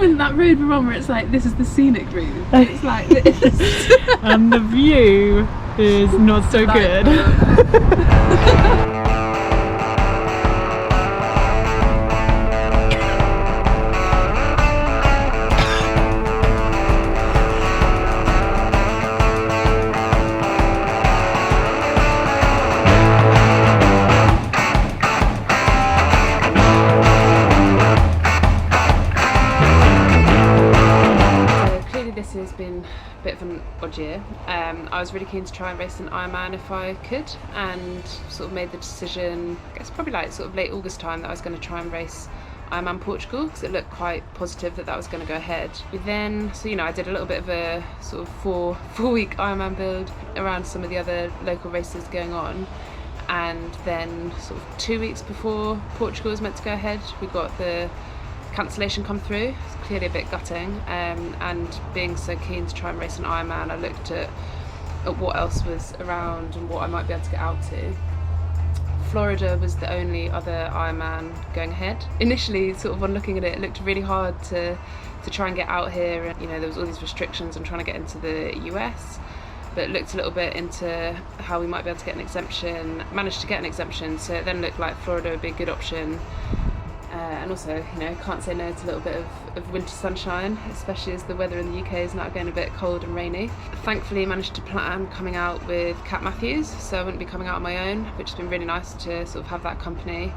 when that road we're on where it's like, this is the scenic route. It's like this. And the view is not so good. This has been a bit of an odd year. I was really keen to try and race an Ironman if I could, and sort of made the decision, I guess probably like sort of late August time, that I was going to try and race Ironman Portugal because it looked quite positive that was going to go ahead. We then, so I did a little bit of a sort of four-week Ironman build around some of the other local races going on, and then sort of 2 weeks before Portugal was meant to go ahead, we got the cancellation come through. It's clearly a bit gutting, and being so keen to try and race an Ironman, I looked at what else was around and what I might be able to get out to. Florida was the only other Ironman going ahead. Initially, sort of on looking at it, it looked really hard to try and get out here, and there was all these restrictions on trying to get into the US, but looked a little bit into how we might be able to get an exemption, managed to get an exemption, so it then looked like Florida would be a good option. And also, can't say no to a little bit of winter sunshine, especially as the weather in the UK is now getting a bit cold and rainy. Thankfully, managed to plan coming out with Kat Matthews, so I wouldn't be coming out on my own, which has been really nice to sort of have that company.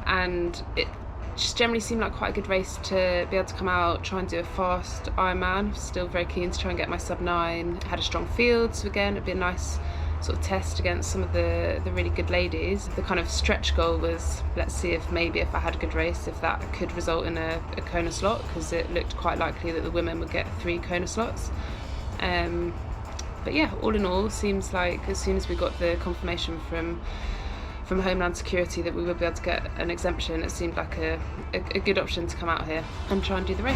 And it just generally seemed like quite a good race to be able to come out, try and do a fast Ironman. Still very keen to try and get my sub-9. Had a strong field, so again, it'd be a nice sort of test against some of the really good ladies. The kind of stretch goal was, let's see if maybe if I had a good race, if that could result in a Kona slot, because it looked quite likely that the women would get 3 Kona slots. But yeah, all in all, seems like as soon as we got the confirmation from Homeland Security that we would be able to get an exemption, it seemed like a good option to come out here and try and do the race.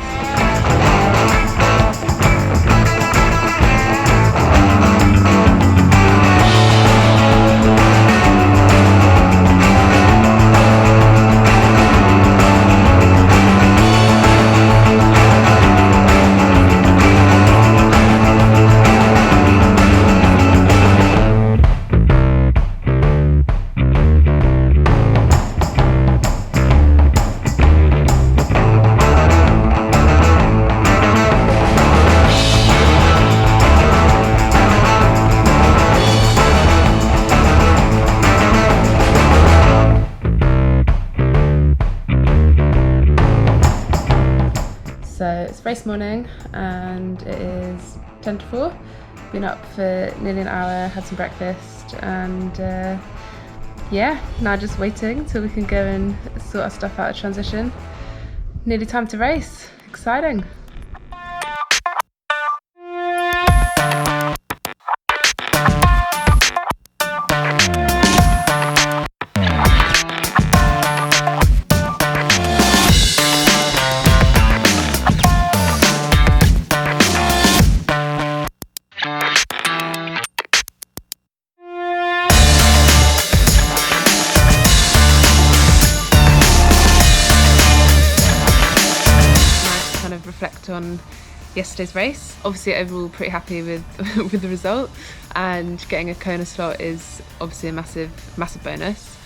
So it's race morning and it is 10 to 4. Been up for nearly an hour, had some breakfast, and yeah, now just waiting till we can go and sort our stuff out of transition. Nearly time to race. Exciting. Reflect on yesterday's race. Obviously overall pretty happy with with the result, and getting a Kona slot is obviously a massive bonus.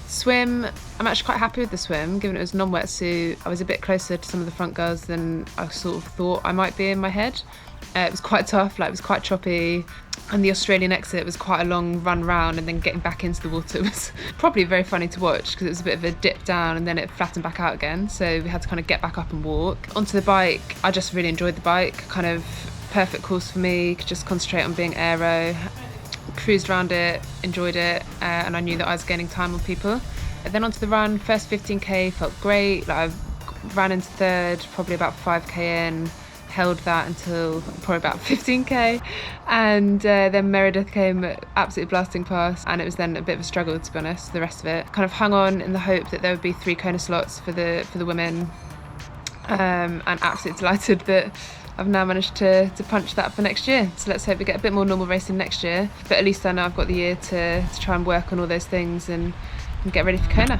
Swim, I'm actually quite happy with the swim, given it was non-wetsuit. I was a bit closer to some of the front girls than I sort of thought I might be in my head. It was quite tough, it was quite choppy, and the Australian exit was quite a long run round, and then getting back into the water was probably very funny to watch because it was a bit of a dip down and then it flattened back out again, so we had to kind of get back up and walk. Onto the bike, I just really enjoyed the bike, kind of perfect course for me, could just concentrate on being aero, cruised around it, enjoyed it, and I knew that I was gaining time on people. And then onto the run, first 15k felt great, I ran into third, probably about 5k in, held that until probably about 15k, and then Meredith came absolutely blasting past, and it was then a bit of a struggle, to be honest. The rest of it kind of hung on in the hope that there would be 3 Kona slots for the women, and absolutely delighted that I've now managed to punch that for next year. So let's hope we get a bit more normal racing next year, but at least I know I've got the year to try and work on all those things and get ready for Kona.